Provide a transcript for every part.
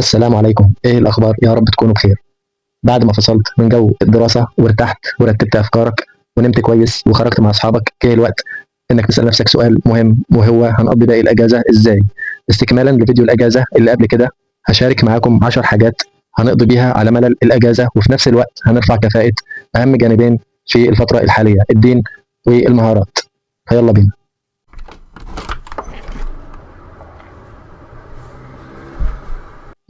السلام عليكم، ايه الاخبار؟ يا رب تكونوا بخير. بعد ما فصلت من جو الدراسة وارتحت ورتبت افكارك ونمت كويس وخرجت مع اصحابك، جه الوقت انك تسأل نفسك سؤال مهم، وهو هنقضي باقي الاجازة ازاي؟ استكمالا لفيديو الاجازة اللي قبل كده، هشارك معاكم 10 حاجات هنقضي بيها على ملل الاجازة، وفي نفس الوقت هنرفع كفاءة اهم جانبين في الفترة الحالية: الدين والمهارات. فيلا بينا.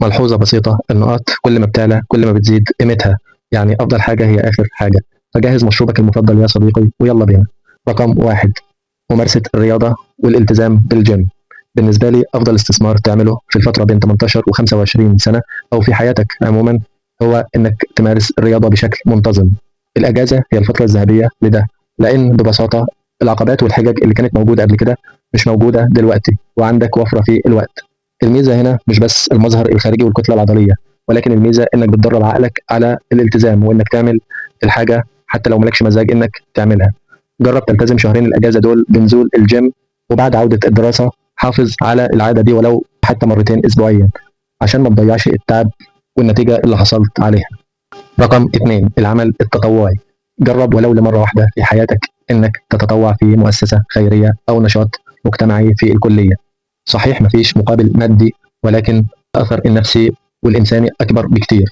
ملحوظة بسيطة: النقاط كل ما بتعلى كل ما بتزيد قيمتها، يعني أفضل حاجة هي آخر حاجة. فجهز مشروبك المفضل يا صديقي ويلا بينا. رقم واحد: ممارسة الرياضة والالتزام بالجيم. بالنسبة لي أفضل استثمار تعمله في الفترة بين 18 و 25 سنة أو في حياتك عموما هو إنك تمارس الرياضة بشكل منتظم. الأجازة هي الفترة الذهبية لده، لأن ببساطة العقبات والحجج اللي كانت موجودة قبل كده مش موجودة دلوقتي، وعندك وفرة في الوقت. الميزة هنا مش بس المظهر الخارجي والكتلة العضلية، ولكن الميزة إنك بتدرب عقلك على الالتزام وإنك تعمل الحاجة حتى لو مالكش مزاج إنك تعملها. جرب تلتزم شهرين الأجازة دول بنزول الجيم، وبعد عودة الدراسة حافظ على العادة دي ولو حتى مرتين أسبوعيا، عشان ما تضيعش التعب والنتيجة اللي حصلت عليها. رقم اتنين: العمل التطوعي. جرب ولو لمرة واحدة في حياتك إنك تتطوع في مؤسسة خيرية أو نشاط مجتمعي في الكلية. صحيح مفيش مقابل مادي، ولكن الأثر النفسي والإنساني أكبر بكتير.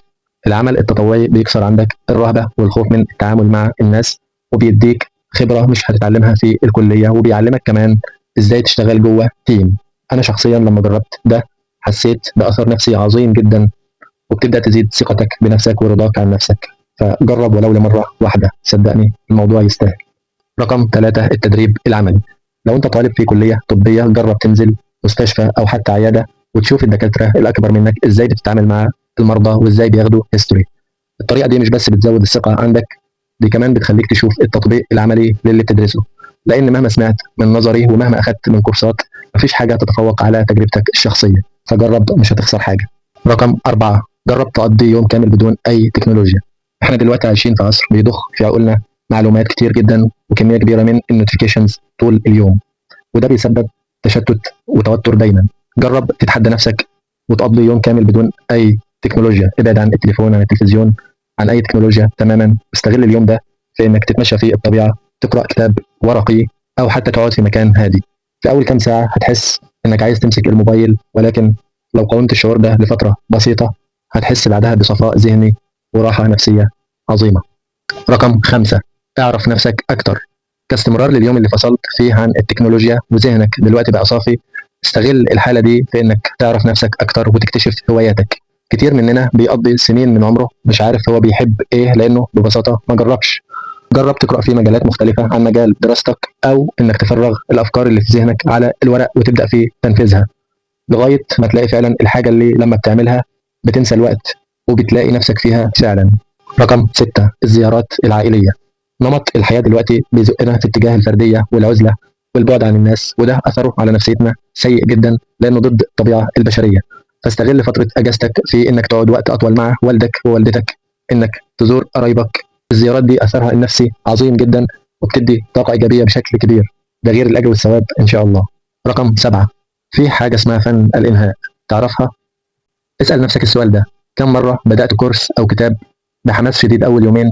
العمل التطوعي بيكسر عندك الرهبة والخوف من التعامل مع الناس، وبيديك خبرة مش هتتعلمها في الكلية، وبيعلمك كمان إزاي تشتغل جوه تيم. أنا شخصيا لما جربت ده حسيت بأثر نفسي عظيم جدا، وبتبدأ تزيد ثقتك بنفسك ورضاك عن نفسك. فجرب ولو لمرة واحدة، صدقني الموضوع يستاهل. رقم ثلاثة: التدريب العملي. لو انت طالب في كلية طبية، جرب تنزل مستشفى او حتى عيادة وتشوف الدكاترة الاكبر منك ازاي بتتعامل مع المرضى وازاي بياخدوا هيستوري. الطريقة دي مش بس بتزود الثقة عندك، دي كمان بتخليك تشوف التطبيق العملي للي بتدرسه، لان مهما سمعت من نظري ومهما اخدت من كورسات، مفيش حاجة تتفوق على تجربتك الشخصية. فجرب، مش هتخسر حاجة. رقم أربعة: جرب تقضي يوم كامل بدون أي تكنولوجيا. احنا دلوقتي عايشين في عصر بيضخ في عقولنا معلومات كتير جدا وكمية كبيرة من النوتيفيكيشنز طول اليوم، وده بيسبب تشتت وتوتر دايما. جرب تتحدى نفسك وتقضي يوم كامل بدون أي تكنولوجيا. ابعد عن التليفون، عن التلفزيون، عن أي تكنولوجيا تماما. استغل اليوم ده في إنك تتمشى في الطبيعة، تقرأ كتاب ورقي، أو حتى تقعد في مكان هادي. في أول كام ساعة هتحس إنك عايز تمسك الموبايل، ولكن لو قاومت الشعور ده لفترة بسيطة هتحس بعدها بصفاء ذهني وراحة نفسية عظيمة. رقم خمسة: اعرف نفسك أكتر. كاستمرار لليوم اللي فصلت فيه عن التكنولوجيا وذهنك دلوقتي بقى صافي، استغل الحالة دي في إنك تعرف نفسك أكتر وتكتشف هواياتك. كتير مننا بيقضي سنين من عمره مش عارف هو بيحب إيه، لأنه ببساطة ما جربش. جرب تقرأ في مجالات مختلفة عن مجال دراستك، أو إنك تفرغ الأفكار اللي في ذهنك على الورق وتبدأ في تنفيذها، لغاية ما تلاقي فعلا الحاجة اللي لما بتعملها بتنسى الوقت وبتلاقي نفسك فيها فعلا. رقم ستة: الزيارات العائلية. نمط الحياة دلوقتي بيزقنا في اتجاه الفردية والعزلة والبعد عن الناس، وده أثره على نفسيتنا سيء جدا لأنه ضد الطبيعة البشرية. فاستغل فترة أجازتك في إنك تقعد وقت أطول مع والدك ووالدتك، إنك تزور قرايبك. الزيارات دي أثرها النفسي عظيم جدا وبتدي طاقة إيجابية بشكل كبير، ده غير الأجر والثواب إن شاء الله. رقم سبعة: في حاجة اسمها فن الإنهاء، تعرفها؟ اسأل نفسك السؤال ده: كم مرة بدأت كورس أو كتاب بحماس شديد أول يومين،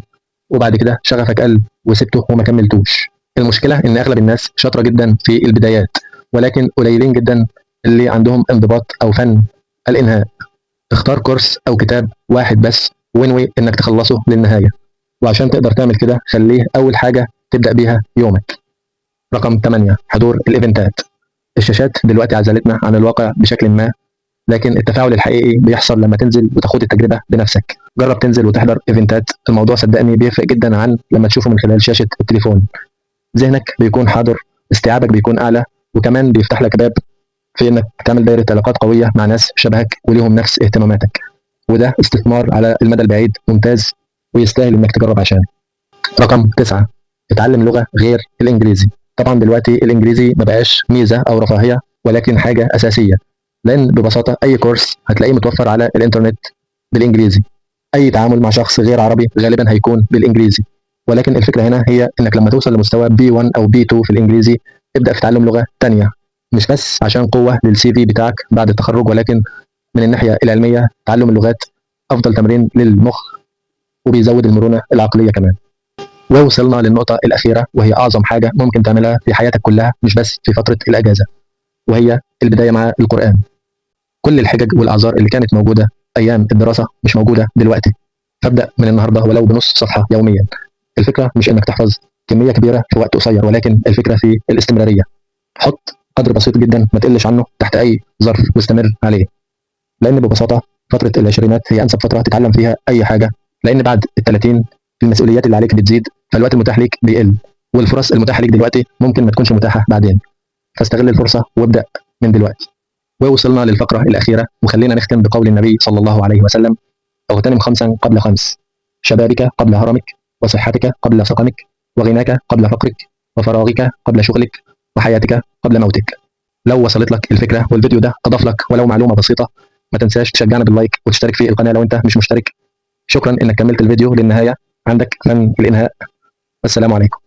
وبعد كده شغفك قل وسبته وما كملتوش؟ المشكلة إن أغلب الناس شاطرة جدا في البدايات، ولكن قليلين جدا اللي عندهم انضباط أو فن الإنهاء. اختار كورس أو كتاب واحد بس وانوي إنك تخلصه للنهاية، وعشان تقدر تعمل كده خليه أول حاجة تبدأ بيها يومك. رقم 8: حضور الإيفنتات. الشاشات دلوقتي عزلتنا عن الواقع بشكل ما، لكن التفاعل الحقيقي بيحصل لما تنزل وتاخد التجربه بنفسك. جرب تنزل وتحضر ايفنتات، الموضوع صدقني بيفرق جدا عن لما تشوفه من خلال شاشه التليفون. ذهنك بيكون حاضر، استيعابك بيكون اعلى، وكمان بيفتح لك باب في انك تعمل دايره علاقات قويه مع ناس شبهك وليهم نفس اهتماماتك، وده استثمار على المدى البعيد ممتاز ويستاهل انك تجرب عشانه. رقم 9: اتعلم لغه غير الانجليزي. طبعا دلوقتي الانجليزي ما بقاش ميزه او رفاهيه، ولكن حاجه اساسيه، لان ببساطه اي كورس هتلاقيه متوفر على الانترنت بالانجليزي. اي تعامل مع شخص غير عربي غالبا هيكون بالانجليزي، ولكن الفكره هنا هي انك لما توصل لمستوى B1 او B2 في الانجليزي ابدا في تعلم لغه تانية، مش بس عشان قوه للسي في بتاعك بعد التخرج، ولكن من الناحيه العلميه تعلم اللغات افضل تمرين للمخ، وبيزود المرونه العقليه كمان. ووصلنا للنقطه الاخيره، وهي اعظم حاجه ممكن تعملها في حياتك كلها، مش بس في فتره الاجازه، وهي البدايه مع القران. كل الحجج والاعذار اللي كانت موجوده ايام الدراسه مش موجوده دلوقتي، فابدا من النهارده ولو بنص صفحه يوميا. الفكره مش انك تحفظ كميه كبيره في وقت قصير، ولكن الفكره في الاستمراريه. حط قدر بسيط جدا ما تقلش عنه تحت اي ظرف واستمر عليه، لان ببساطه فتره العشرينات هي انسب فتره تتعلم فيها اي حاجه، لان بعد ال30 المسؤوليات اللي عليك بتزيد، فالوقت المتاح ليك بيقل، والفرص المتاحه ليك دلوقتي ممكن ما تكونش متاحه بعدين، فاستغل الفرصه وابدا من دلوقتي. ووصلنا للفقره الاخيره، وخلينا نختم بقول النبي صلى الله عليه وسلم: اغتنم 5 قبل 5، شبابك قبل هرمك، وصحتك قبل سقمك، وغناك قبل فقرك، وفراغك قبل شغلك، وحياتك قبل موتك. لو وصلت لك الفكره والفيديو ده اضاف لك ولو معلومه بسيطه، ما تنساش تشجعنا باللايك وتشترك في القناه لو انت مش مشترك. شكرا انك كملت الفيديو للنهايه. عندك فن الانهاء. والسلام عليكم.